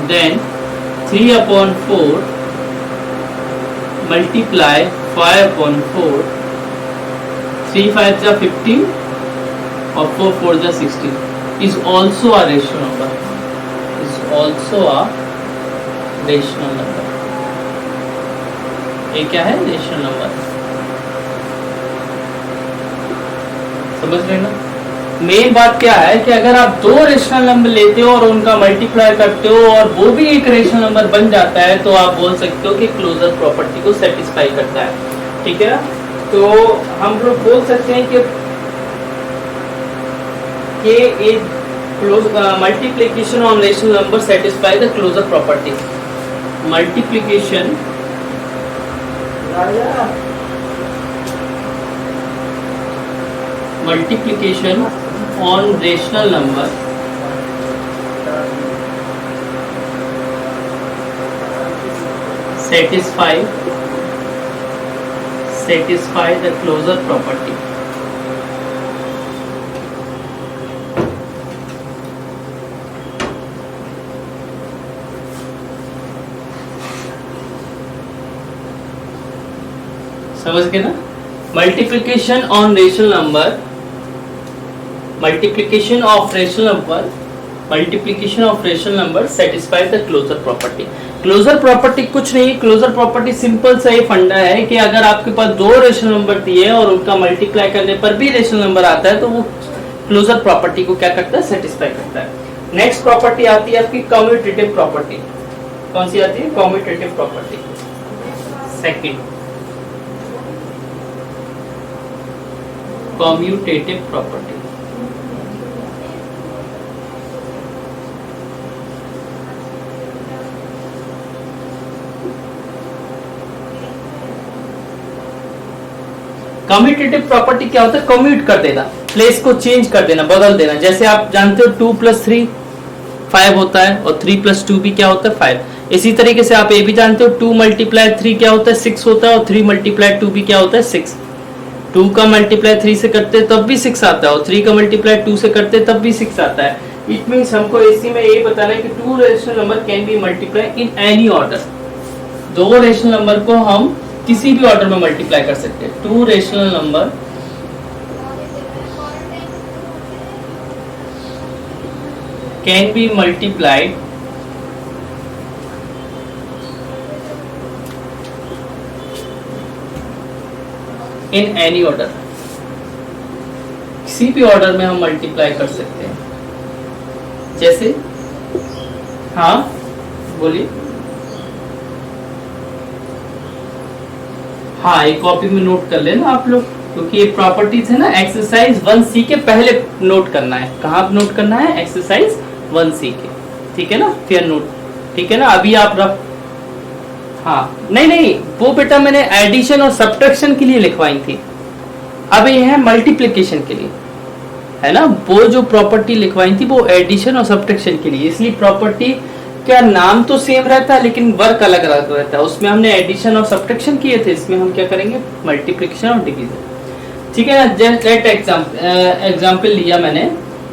Then 3/4 multiply 5/4, 3 5 जा 15 और 4 4 जा 16 is also a rational number, is also a rational number. ये क्या है? Rational number. समझ रहे ना? मेन बात क्या है कि अगर आप दो रेशनल नंबर लेते हो और उनका मल्टीप्लाई करते हो और वो भी एक रेशनल नंबर बन जाता है तो आप बोल सकते हो कि क्लोजर प्रॉपर्टी को सेटिस्फाई करता है. ठीक है ना? तो हम लोग बोल सकते हैं कि एक multiplication on rational number satisfy the closure property. Multiplication on rational number satisfy the closure property. समझ गए ना? Multiplication on rational number, multiplication of rational number satisfy the closure property. Closure property कुछ नहीं, क्लोजर प्रॉपर्टी सिंपल सा ही फंडा है कि अगर आपके पास दो रेशनल नंबर दिए और उनका मल्टीप्लाई करने पर भी रेशनल नंबर आता है तो वो क्लोजर प्रॉपर्टी को क्या करता है? सेटिस्फाई करता है. नेक्स्ट प्रॉपर्टी आती है आपकी कम्यूटेटिव प्रॉपर्टी. कौन सी आती है? Commutative property. Second, commutative property. Commutative property क्या होता है? कम्यूट कर देना, प्लेस को चेंज कर देना, बदल देना. जैसे आप जानते हो 2 + 3 5 होता है और 3 + 2 भी क्या होता है? 5. इसी तरीके से आप ये भी जानते हो 2 × 3 क्या होता है? 6 होता है और 3 × 2 भी क्या होता है? 6. 2 का मल्टीप्लाई 3 से करते तब भी 6 आता है और 3 का मल्टीप्लाई 2 से करते तब भी 6 आता है. इट मींस हमको इसी में ये बताना है कि two rational number can be multiply in any order. दो रेशनल नंबर को हम किसी भी ऑर्डर में मल्टीप्लाई कर सकते हैं. Two rational number can be multiplied in any order. किसी भी ऑर्डर में हम मल्टीप्लाई कर सकते हैं. जैसे, हाँ बोलिए. हाँ, एक कॉपी में नोट कर लेना आप लोग, क्योंकि ये प्रॉपर्टीज है ना. एक्सरसाइज 1C के पहले नोट करना है. कहाँ नोट करना है? एक्सरसाइज 1C के. ठीक है ना? फिर नोट. ठीक है ना? अभी आप रख. हाँ, नहीं, वो बेटा मैंने एडिशन और सब्ट्रैक्शन के लिए लिखवाई थी. अब ये है मल्टीप्लिकेशन के लिए, है ना. वो जो प्रॉपर्टी लिखवाई थी वो एडिशन और सब्ट्रैक्शन के लिए. इसलिए प्रॉपर्टी का नाम तो सेम रहता है लेकिन वर्क अलग अलग रहता है. उसमें हमने एडिशन और सब्ट्रैक्शन किए थे, इसमें हम क्या करेंगे? मल्टीप्लिकेशन और डिवीजन. ठीक है ना? जस्ट लेट एग्जाम्पल लिया मैंने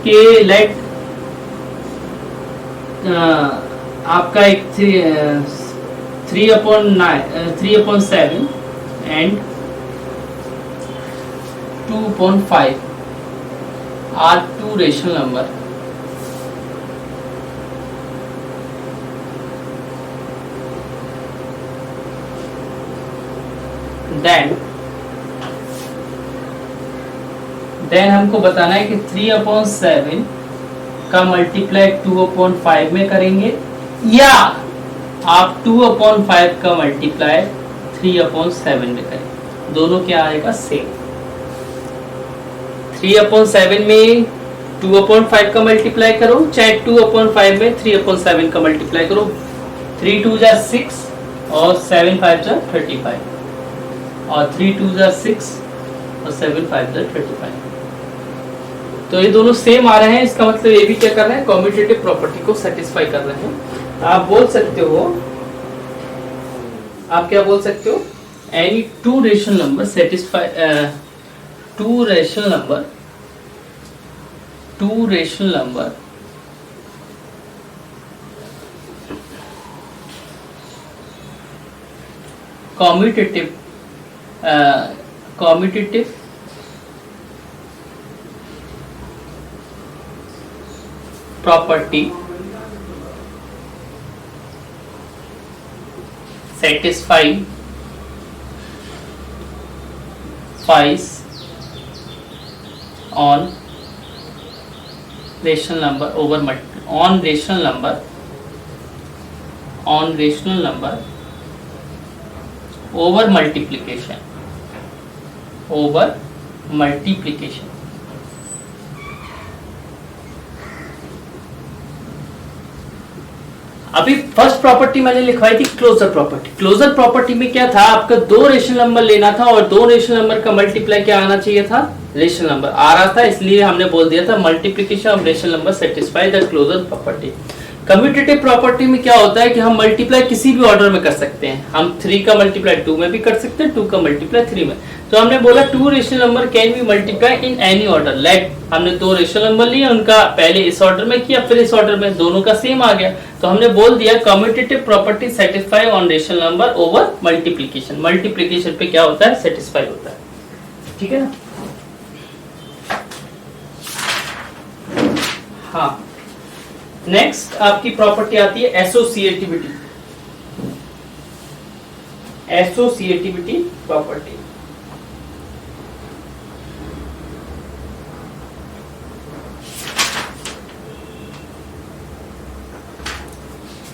कि लेट आपका एक 3/7 and 2/5 are two rational number. then हमको बताना है कि 3/7 का मल्टीप्लाई 2/5 में करेंगे या आप 2/5 का मल्टीप्लाई 3/7 में करें. दोनों क्या आएगा? सेम. 3/7 में 2/5 का मल्टीप्लाई करो, चाहे 2/5 में 3/7 का मल्टीप्लाई करो. 3 2 जा 6 और 7 5 जा 35 और 3 2 जा 6 और 7 5 जा 35. तो ये दोनों सेम आ रहे हैं. इसका मतलब ये भी क्या कर रहे हैं? कम्यूटेटिव प्रॉपर्टी को सेटिस्फाई कर रहे हैं. आप बोल सकते हो, आप क्या बोल सकते हो? Any two rational number satisfy, two rational number commutative property satisfies on rational number over on rational number over multiplication अभी फर्स्ट प्रॉपर्टी मैंने लिखवाई थी क्लोजर प्रॉपर्टी। क्लोजर प्रॉपर्टी में क्या था, आपका दो रेशनल नंबर लेना था और दो रेशनल नंबर का मल्टीप्लाई क्या आना चाहिए था, रेशनल नंबर आ रहा था, इसलिए हमने बोल दिया था multiplication of rational number satisfy the closure property. Commutative property में क्या होता है कि हम मल्टीप्लाई किसी भी ऑर्डर में कर सकते हैं, हम 3 का मल्टीप्लाई 2 में भी कर सकते हैं, 2 का मल्टीप्लाई 3 में। तो हमने बोला 2 rational number can be multiply in any order. Let हमने 2 रेशनल नंबर लिए, उनका पहले इस ऑर्डर में किया फिर इस ऑर्डर में, दोनों का सेम आ गया, तो हमने बोल दिया commutative property satisfy on rational number over multiplication. Multiplication पे क्या होता है, सेटिस्फाई होता है, ठीक है ना। हाँ, नेक्स्ट आपकी प्रॉपर्टी आती है एसोसिएटिविटी। एसोसिएटिविटी प्रॉपर्टी,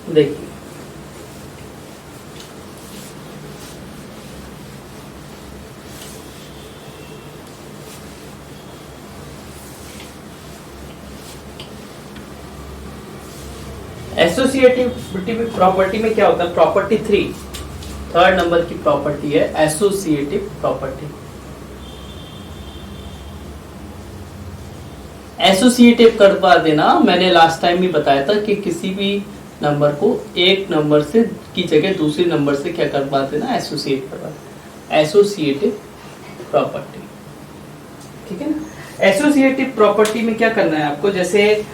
देखिए एसोसिएटिविटी प्रॉपर्टी में क्या होता है, प्रॉपर्टी 3 थर्ड नंबर की प्रॉपर्टी है एसोसिएटिव प्रॉपर्टी। एसोसिएटिव करवा देना, मैंने लास्ट टाइम भी बताया था कि किसी भी नंबर को एक नंबर से की जगह दूसरे नंबर से क्या करवा देना, एसोसिएट करवा देना, एसोसिएटिव प्रॉपर्टी, ठीक है ना। एसोसिएटिव प्रॉपर्टी में क्या करना है आपको, जैसे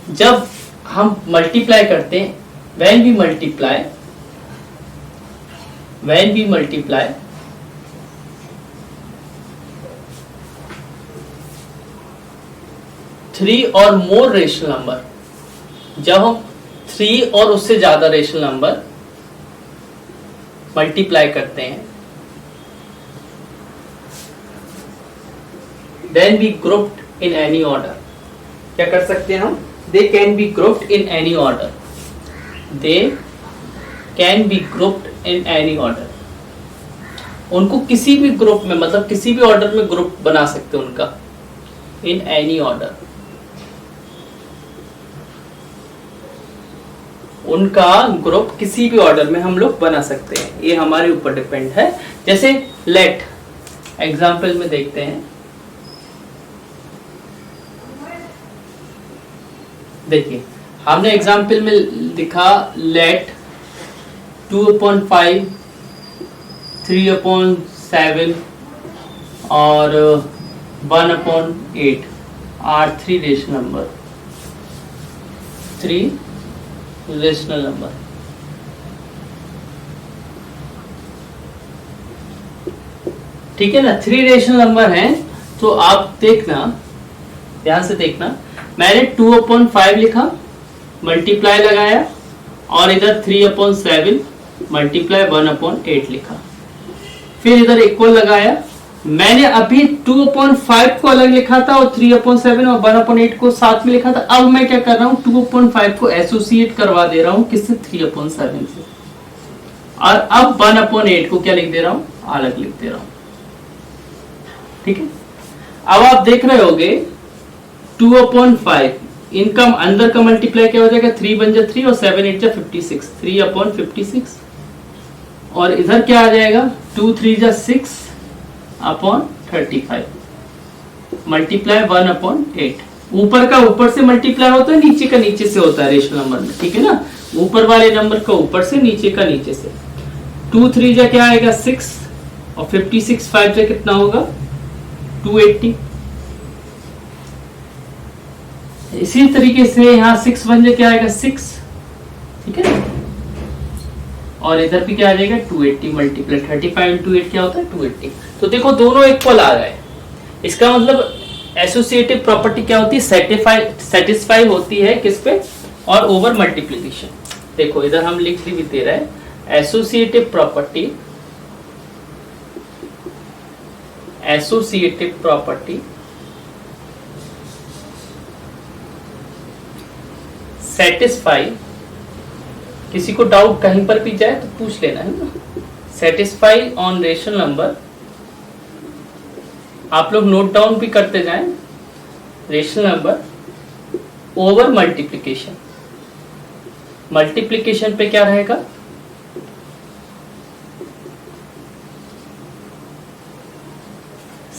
जब हम मल्टीप्लाई करते हैं, when we multiply 3 और मोर रेशनल नंबर, जब हम 3 और उससे ज्यादा रेशनल नंबर मल्टीप्लाई करते हैं, then we grouped in any order। क्या कर सकते हैं हम, they can be grouped in any order, they can be grouped in any order। उनको किसी भी ग्रुप में, मतलब किसी भी ऑर्डर में ग्रुप बना सकते हैं उनका, in any order, उनका ग्रुप किसी भी ऑर्डर में हम लोग बना सकते हैं, ये हमारे ऊपर डिपेंड है। जैसे लेट एग्जाम्पल में देखते हैं, देखिए हमने एग्जाम्पल में लिखा लेट 2/5 3/7 और 1/8 are 3 rational number, 3 rational number. ठीक है ना, 3 रेशनल नंबर हैं, तो आप देखना, ध्यान से देखना, मैंने 2/5 लिखा, मल्टीप्लाई लगाया, और इधर 3/7 मल्टीप्लाई 1/8 लिखा, फिर इधर इक्वल लगाया। मैंने अभी 2/5 को अलग लिखा था और 3/7 और 1/8 को साथ में लिखा था। अब मैं क्या कर रहा हूँ, 2/5 को एसोसिएट करवा दे रहा हूँ, किससे, 3/7 से, और अब 1/8 को क्या लिख दे रहा हूँ, अलग लिख दे रहा हूँ, ठीक है। अब आप देख रहे होगे 2/5 इनका अंदर का मल्टीप्लाई क्या हो जाएगा, 3 बन जा 3 और 7 8 जा 56, 3/56, और इधर क्या आ जाएगा, 2 3 जा 6/35 मल्टीप्लाई 1/8। ऊपर का ऊपर से मल्टीप्लाई होता है, नीचे का नीचे से होता है रेशनल नंबर में, ठीक है ना। ऊपर वाले नंबर का ऊपर से, नीचे का नीचे से। 2 3 जा क्या आएगा 6 और 56 5 जा कितना होगा 280। इसी तरीके से यहाँ 6 बन जाए क्या आएगा 6 ठीक है। और इधर भी क्या आ जाएगा 280 मल्टीप्लाई 35 इंटू 8 क्या होता है 280। तो देखो दोनों इक्वल आ गए। इसका मतलब एसोसिएटिव प्रॉपर्टी क्या होती है, सेटिस्फाई होती है किस पे, और ओवर मल्टीप्लीकेशन। देखो इधर हम लिख भी दे रहे हैं एसोसिएटिव प्रॉपर्टी सेटिस्फाई, किसी को डाउट कहीं पर भी जाए तो पूछ लेना है ना। सेटिस्फाई ऑन रेशनल नंबर, आप लोग नोट डाउन भी करते जाएं, rational number over multiplication. Multiplication पे क्या रहेगा,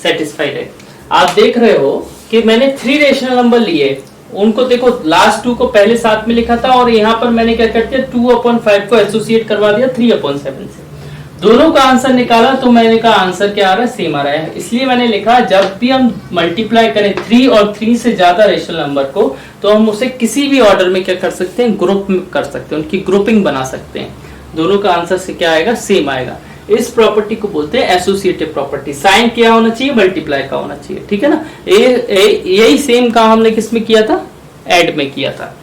सेटिस्फाइड है। आप देख रहे हो कि मैंने 3 रेशनल नंबर लिए, उनको देखो लास्ट 2 को पहले साथ में लिखा था और यहाँ पर मैंने क्या कर दिया 2/5 को एसोसिएट करवा दिया 3/7 से। दोनों का आंसर निकाला तो मैंने कहा आंसर क्या आ रहा है, सेम आ रहा है। इसलिए मैंने लिखा जब भी हम मल्टीप्लाई करें 3 और 3 से ज्यादा रेशनल नंबर को, तो हम उसे किसी भी ऑर्डर में क्या कर सकते हैं, ग्रुप में कर सकते हैं, उनकी ग्रुपिंग बना सकते हैं। दोनों का आंसर से क्या आएगा, सेम आएगा। इस प्रॉपर्टी को बोलते हैं एसोसिएटिव प्रॉपर्टी। साइन क्या होना चाहिए, मल्टीप्लाई का होना चाहिए, ठीक है ना। यही सेम काम हमने किस में किया था, ऐड में किया था।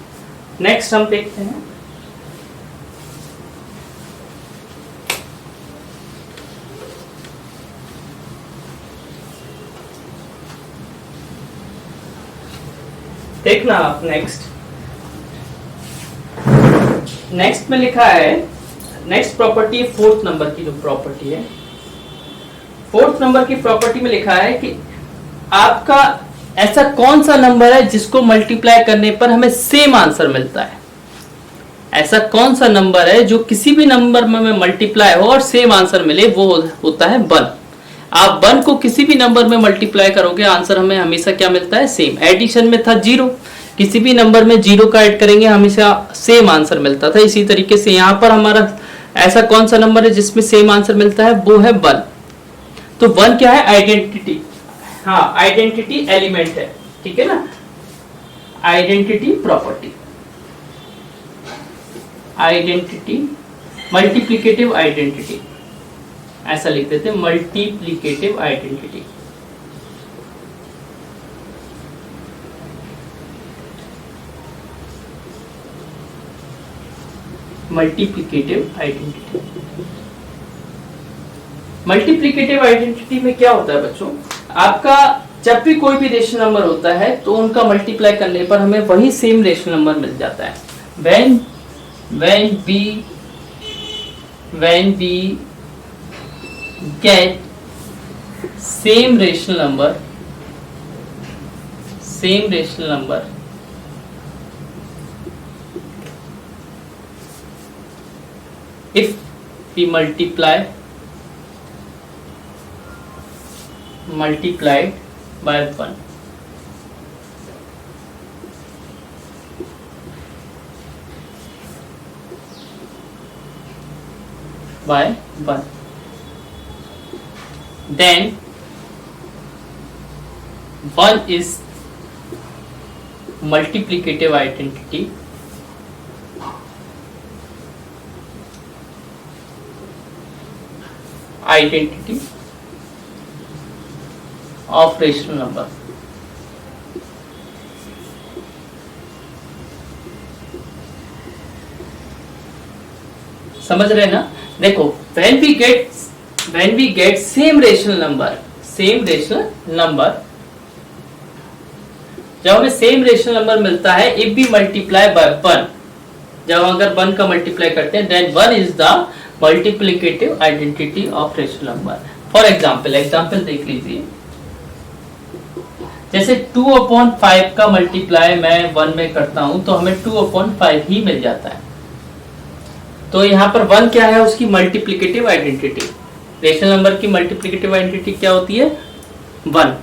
नेक्स्ट हम देखते हैं देखना आप नेक्स्ट में लिखा है, नेक्स्ट प्रॉपर्टी 4th नंबर की जो प्रॉपर्टी है, 4th नंबर की प्रॉपर्टी में लिखा है कि आपका ऐसा कौन सा नंबर है जिसको मल्टीप्लाई करने पर हमें सेम आंसर मिलता है। ऐसा कौन सा नंबर है जो किसी भी नंबर में मल्टीप्लाई हो और सेम आंसर मिले, वो होता है 1। आप 1 को किसी भी नंबर में मल्टीप्लाई करोगे, आंसर हमें हमेशा क्या मिलता है, सेम। एडिशन में था 0, किसी भी नंबर में 0 का ऐड करेंगे हमेशा सेम आंसर मिलता था। इसी तरीके से यहाँ पर हमारा ऐसा कौन सा नंबर है जिसमें सेम आंसर मिलता है, वो है 1। तो 1 क्या है, आइडेंटिटी, हाँ आइडेंटिटी एलिमेंट है, ठीक है ना। Identity property, identity multiplicative identity, ऐसा लिख देते हैं, multiplicative identity. Multiplicative identity, multiplicative identity में क्या होता है बच्चों, आपका जब भी कोई भी रेशनल नंबर होता है तो उनका मल्टीप्लाई करने पर हमें वही सेम रेशनल नंबर मिल जाता है। when we get same rational number if we multiplied by 1, then 1 is multiplicative identity of rational number। समझ रहे ना। देखो when we get same rational number, जब हमें सेम रेशनल नंबर मिलता है इफ बी मल्टीप्लाई बाय 1, जब अगर 1 का मल्टीप्लाई करते हैं then 1 is the multiplicative identity of rational number. For example देख लीजिए, जैसे 2/5 का मल्टीप्लाई मैं 1 में करता हूं तो हमें 2/5 ही मिल जाता है। तो यहाँ पर 1 क्या है, उसकी मल्टीप्लिकेटिव आइडेंटिटी। रेशनल नंबर की मल्टीप्लिकेटिव आइडेंटिटी क्या होती है, 1,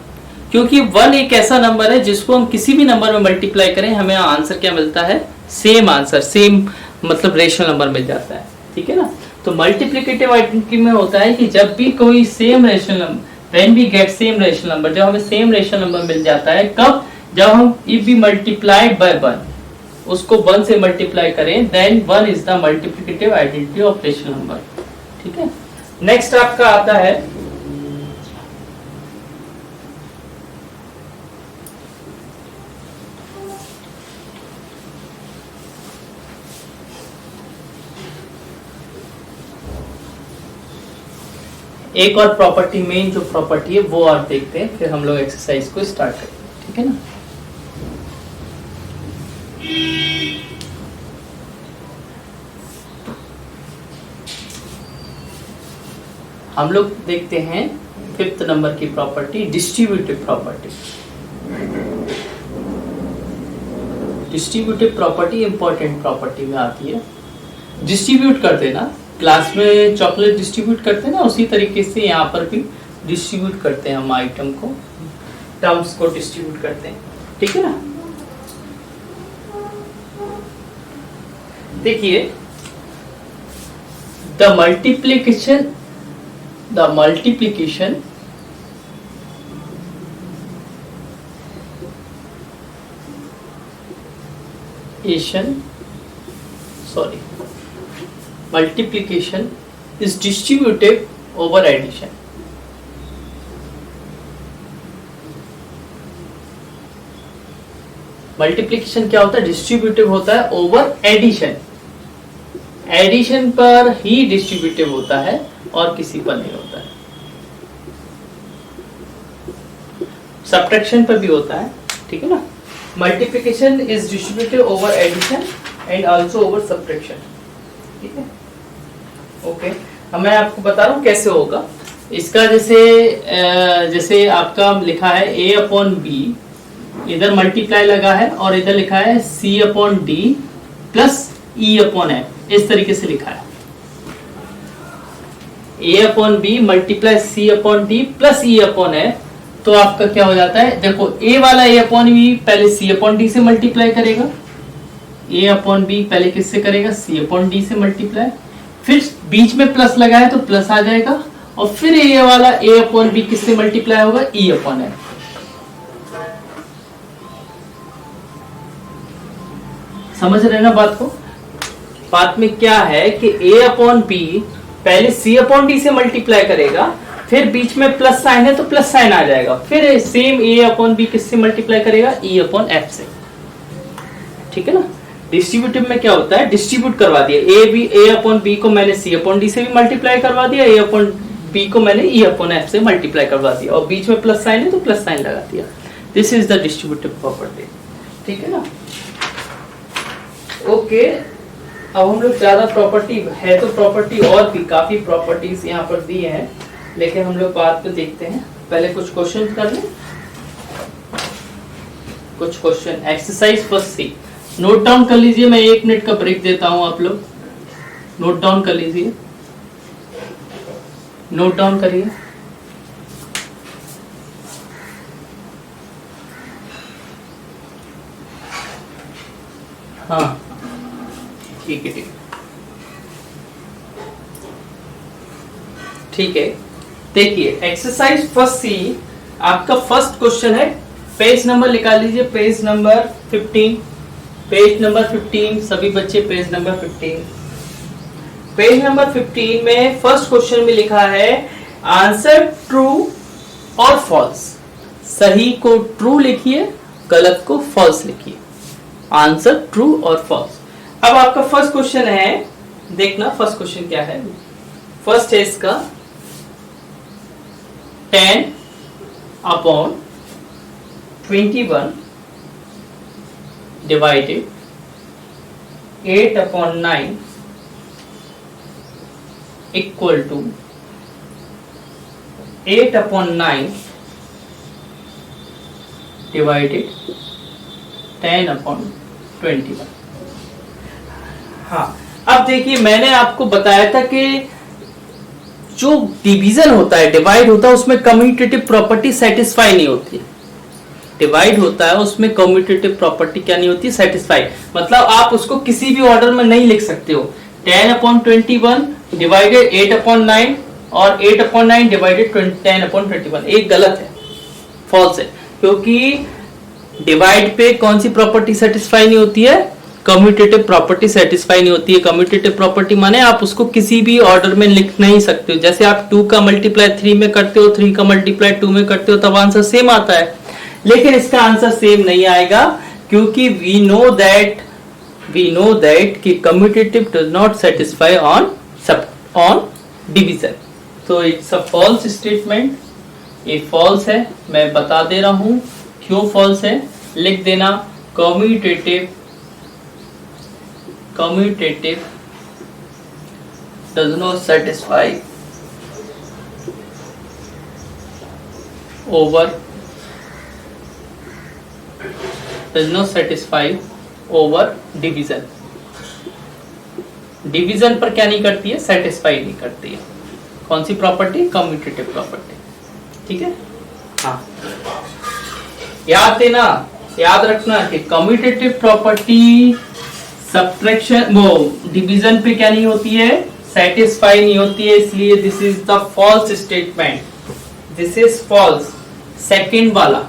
क्योंकि 1 एक ऐसा नंबर है जिसको हम किसी भी नंबर में मल्टीप्लाई करें हमें आंसर क्या मिलता है, सेम आंसर, सेम मतलब रेशनल नंबर मिल जाता है, ठीक है ना। तो मल्टीप्लिकेटिव आइडेंटिटी में होता है कि जब भी कोई same rational number, when we get same rational number, जब हमें सेम रेशनल नंबर मिल जाता है, कब, जब हम इफ वी मल्टीप्लाइड बाय 1, उसको 1 से मल्टीप्लाई करें, then 1 is the multiplicative identity of rational number. ठीक है, नेक्स्ट आपका आता है एक और प्रॉपर्टी, मेन जो प्रॉपर्टी है वो और देखते हैं, फिर हम लोग एक्सरसाइज को स्टार्ट करेंगे। ठीक है ना, हम लोग देखते हैं 5th नंबर की property, distributive property. Distributive property important property में आती है। डिस्ट्रीब्यूट कर देना, क्लास में चॉकलेट डिस्ट्रीब्यूट करते हैं ना, उसी तरीके से यहाँ पर भी डिस्ट्रीब्यूट करते हैं हम आइटम को, टर्म्स को डिस्ट्रीब्यूट करते हैं। ठीक है ना, देखिए the multiplication multiplication is distributive over addition. Multiplication क्या होता है? डिस्ट्रीब्यूटिव होता है ओवर एडिशन। एडिशन पर ही डिस्ट्रीब्यूटिव होता है और किसी पर नहीं होता है। सब्ट्रैक्शन पर भी होता है। ठीक है ना, multiplication is distributive over addition and also over subtraction. ठीक है, ओके। अब मैं आपको बता रहा हूं कैसे होगा इसका। जैसे आपका लिखा है a अपॉन बी, इधर मल्टीप्लाई लगा है और इधर लिखा है c upon d plus e upon f, इस तरीके से लिखा है। a upon b multiply c upon d plus e upon f, तो आपका क्या हो जाता है? देखो a वाला a अपॉन बी पहले c अपॉन डी से मल्टीप्लाई करेगा, a अपॉन बी पहले किससे करेगा? c अपॉन डी से मल्टीप्लाई, फिर बीच में प्लस लगा है तो प्लस आ जाएगा, और फिर a वाला a अपॉन बी किससे मल्टीप्लाई होगा? e upon F. समझ रहे ना बात को? बात में क्या है कि a अपॉन बी पहले c अपॉन डी से मल्टीप्लाई करेगा, फिर बीच में प्लस साइन है तो प्लस साइन आ जाएगा, फिर सेम a अपॉन बी किससे मल्टीप्लाई करेगा? e अपॉन एफ से। ठीक है ना, डिस्ट्रीब्यूटिव में क्या होता है? डिस्ट्रीब्यूट करवा दिया, a अपॉन बी को मैंने c अपॉन डी से भी मल्टीप्लाई करवा दिया, a अपॉन बी को मैंने e अपॉन एफ से मल्टीप्लाई करवा दिया, और बीच में प्लस साइन है तो प्लस साइन लगा दिया। This is the distributive property. ठीक है ना, ओके। अब हम लोग ज्यादा प्रॉपर्टी है तो प्रॉपर्टी और भी काफी प्रॉपर्टीज यहाँ पर दी हैं, लेकिन हम लोग बाद में देखते हैं। पहले कुछ क्वेश्चन कर लें, कुछ क्वेश्चन। एक्सरसाइज फर्स्ट सी नोट डाउन कर लीजिए, मैं 1 मिनट का ब्रेक देता हूं, आप लोग नोट डाउन कर लीजिए, नोट डाउन करिए। हाँ ठीक है, ठीक है। देखिए एक्सरसाइज फर्स्ट सी, आपका फर्स्ट क्वेश्चन है, पेज नंबर निकाल लीजिए, पेज नंबर 15, पेज नंबर 15, सभी बच्चे पेज नंबर 15। पेज नंबर 15 में फर्स्ट क्वेश्चन में लिखा है आंसर ट्रू और फॉल्स। सही को ट्रू लिखिए, गलत को फॉल्स लिखिए। आंसर ट्रू और फॉल्स। अब आपका फर्स्ट क्वेश्चन है, देखना फर्स्ट क्वेश्चन क्या है। फर्स्ट है इसका 10 upon 21 divided 8 upon 9 equal to 8 upon 9 divided 10 upon 21। हाँ, अब देखिए मैंने आपको बताया था कि जो डिवीजन होता है, डिवाइड होता है, उसमें कम्यूटेटिव प्रॉपर्टी सेटिस्फाई नहीं होती है। डिवाइड होता है उसमें कम्यूटेटिव प्रॉपर्टी क्या नहीं होती? सेटिस्फाई। मतलब आप उसको किसी भी ऑर्डर में नहीं लिख सकते हो। 10 अपॉन 21 डिवाइडेड 8 अपॉन 9 और 8 अपॉन 9 डिवाइडेड 10 अपॉन 21, एक गलत है, फॉल्स है, क्योंकि डिवाइड पे कौन सी प्रॉपर्टी सेटिस्फाई नहीं होती है? कम्यूटेटिव प्रॉपर्टी सेटिस्फाई नहीं होती है। कम्यूटेटिव प्रॉपर्टी माने आप उसको किसी भी ऑर्डर में लिख नहीं सकते हो। जैसे आप 2 का मल्टीप्लाई 3 में करते हो, 3 का मल्टीप्लाई 2 में करते हो, तब आंसर सेम आता है। लेकिन इसका आंसर सेम नहीं आएगा, क्योंकि वी नो दैट कि commutative does not satisfy on division. तो इट्स अ फॉल्स स्टेटमेंट, ये फॉल्स है। मैं बता दे रहा हूं क्यों फॉल्स है, लिख देना। Commutative does not satisfy over division। Division पर क्या नहीं करती है, सेटिस्फाई नहीं करती है। कौन सी प्रॉपर्टी, कम्यूटेटिव प्रॉपर्टी, ठीक है। हाँ, याद देना, याद रखना कि कम्यूटेटिव प्रॉपर्टी सब्ट्रैक्शन वो डिवीजन पे क्या नहीं होती है, सेटिस्फाई नहीं होती है, इसलिए this is the false statement, this is false, second वाला।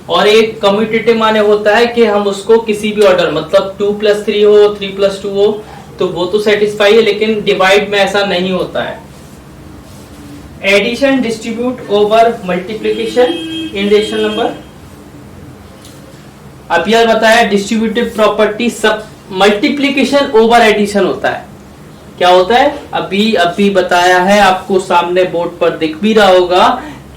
और एक कम्यूटेटिव माने होता है कि हम उसको किसी भी ऑर्डर, मतलब 2+3 हो, 3+2 हो, तो वो तो सेटिस्फाई है, लेकिन डिवाइड में ऐसा नहीं होता है। एडिशन डिस्ट्रीब्यूट ओवर मल्टीप्लीकेशन इन रेशनल नंबर। अब यह बताया डिस्ट्रीब्यूटिव प्रॉपर्टी सब मल्टीप्लीकेशन ओवर एडिशन होता है। क्या होता है, अभी बताया है, आपको सामने बोर्ड पर दिख भी रहा होगा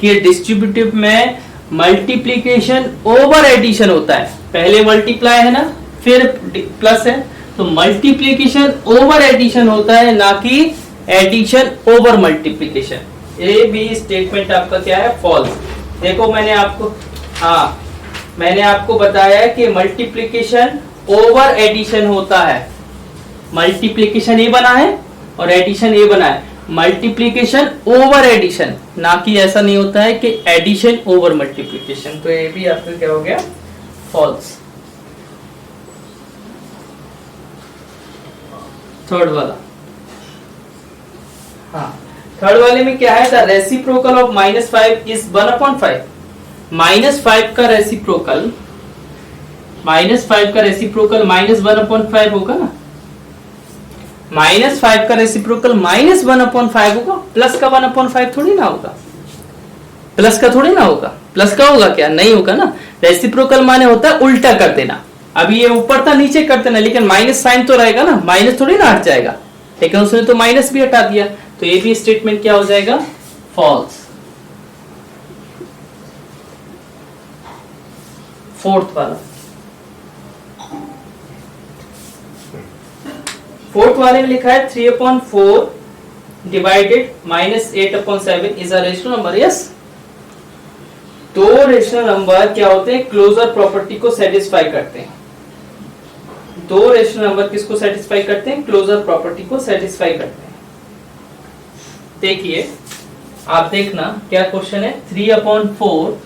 कि डिस्ट्रीब्यूटिव में मल्टीप्लीकेशन ओवर एडिशन होता है। पहले मल्टीप्लाई है ना, फिर प्लस है, तो मल्टीप्लीकेशन ओवर एडिशन होता है, ना कि एडिशन ओवर मल्टीप्लीकेशन। ये भी स्टेटमेंट आपका क्या है, फॉल्स। देखो मैंने आपको बताया कि मल्टीप्लीकेशन ओवर एडिशन होता है। मल्टीप्लीकेशन ए बना है और एडिशन ए बना है, मल्टीप्लीकेशन ओवर एडिशन, ना कि ऐसा नहीं होता है कि एडिशन ओवर मल्टीप्लीकेशन। तो ये भी आपका क्या हो गया, फॉल्स। थर्ड वाला, हाँ, थर्ड वाले में क्या है, द रेसिप्रोकल ऑफ -5 इज 1/5। -5 का रेसिप्रोकल, -5 का रेसिप्रोकल -1/5 होगा ना। -5 का रेसिप्रोकल -1/5 होगा, प्लस का 1/5 थोड़ी ना होगा, प्लस का थोड़ी ना होगा, प्लस का होगा क्या, नहीं होगा ना। रेसिप्रोकल माने होता है उल्टा कर देना। अभी ये ऊपर था नीचे कर देना, लेकिन माइनस साइन तो रहेगा ना, माइनस थोड़ी ना हट जाएगा, लेकिन उसने तो माइनस भी हटा दिया, तो ये भी स्टेटमेंट क्या हो जाएगा, फॉल्स। फोर्थ वाला, फोर्थ वाले में लिखा है 3/4 divided -8/7 is a rational number. Yes, दो रेशनल नंबर क्या होते हैं, क्लोजर प्रॉपर्टी को सेटिस्फाई करते हैं। दो रेशनल नंबर किसको सेटिस्फाई करते हैं, क्लोजर प्रॉपर्टी को सेटिस्फाई करते हैं। देखिए, आप देखना क्या क्वेश्चन है, 3/4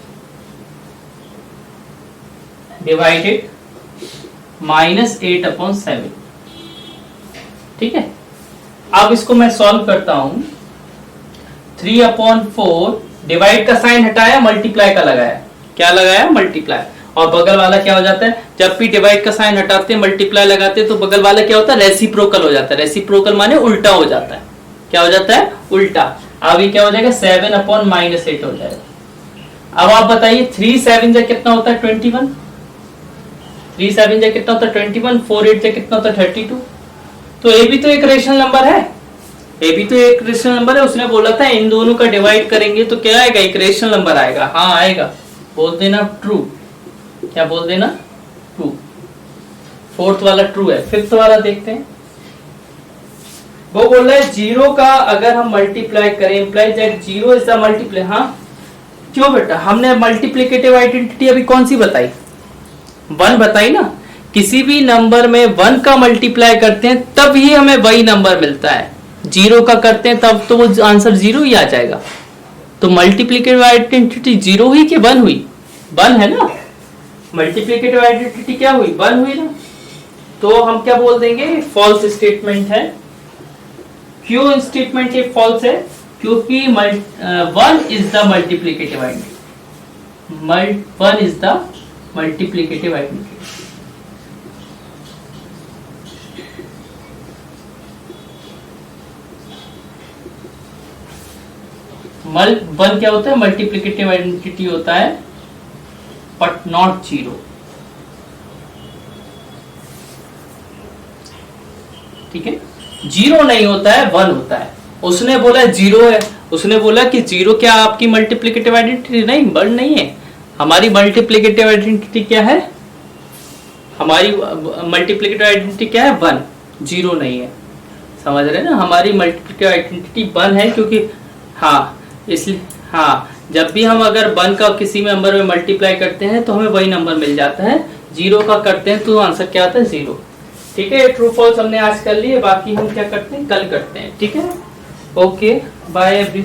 डिवाइडेड -8/7, ठीक है। अब इसको मैं सॉल्व करता हूं। 3/4 डिवाइड का साइन हटाया, मल्टीप्लाई का लगाया, क्या लगाया, मल्टीप्लाई, और बगल वाला क्या हो जाता है, जब भी डिवाइड का साइन हटाते हैं मल्टीप्लाई लगाते हैं तो बगल वाला क्या होता है, रेसिप्रोकल हो जाता है। रेसिप्रोकल माने उल्टा हो जाता है, क्या हो जाता है, उल्टा। अब ये क्या हो जाएगा, 7/-8 हो जाएगा। अब आप बताइए 3 7 जा कितना होता है, 21। 3 7 जा कितना होता है, 21। 4 8 जा कितना होता है, 32। तो ये भी तो एक रेशनल नंबर है, ये भी तो एक रेशनल नंबर है। उसने बोला था इन दोनों का डिवाइड करेंगे तो क्या आएगा, एक रेशनल नंबर आएगा। हाँ आएगा, बोल देना ट्रू। क्या बोल देना, ट्रू। फोर्थ वाला ट्रू है। फिफ्थ वाला देखते हैं, वो बोल रहा है 0 का अगर हम मल्टीप्लाई करें, imply that 0 is the multiply. हाँ क्यों बेटा, हमने मल्टीप्लिकेटिव आइडेंटिटी अभी कौन सी बताई, 1 बताई ना। किसी भी नंबर में 1 का मल्टीप्लाई करते हैं तब ही हमें वही नंबर मिलता है, 0 का करते हैं तब तो वो आंसर 0 ही आ जाएगा। तो मल्टीप्लिकेटिव आइडेंटिटी 0 हुई कि 1 हुई, 1 है ना। मल्टीप्लिकेटिव आइडेंटिटी क्या हुई, 1 हुई ना। तो हम क्या बोल देंगे, फॉल्स स्टेटमेंट है। क्यों स्टेटमेंट ये फॉल्स है, क्योंकि 1 is the multiplicative identity, 1 is the multiplicative identity. One क्या होता है, मल्टीप्लिकेटिव आइडेंटिटी होता है बट नॉट जीरो। ठीक है, जीरो नहीं होता है, वन होता है। उसने बोला जीरो है, उसने बोला कि जीरो क्या आपकी मल्टीप्लिकेटिव आइडेंटिटी? नहीं, वन नहीं है। हमारी मल्टीप्लिकेटिव आइडेंटिटी क्या है? हमारी मल्टीप्लिकेटिव आइडेंटिटी क्या है? वन, जीरो नहीं है। समझ रहे हैं ना, हमारी मल्टीप्लिकेटिव आइडेंटिटी वन है, क्योंकि हाँ, इसलिए हाँ, जब भी हम अगर वन का किसी नंबर में मल्टीप्लाई करते हैं तो हमें वही नंबर मिल जाता है। जीरो का करते हैं तो आंसर क्या आता है? जीरो। ठीक है, ट्रू फॉल्स हमने आज कर लिए, बाकी हम क्या करते हैं, कल करते हैं। ठीक है, ओके, बाय एवरी।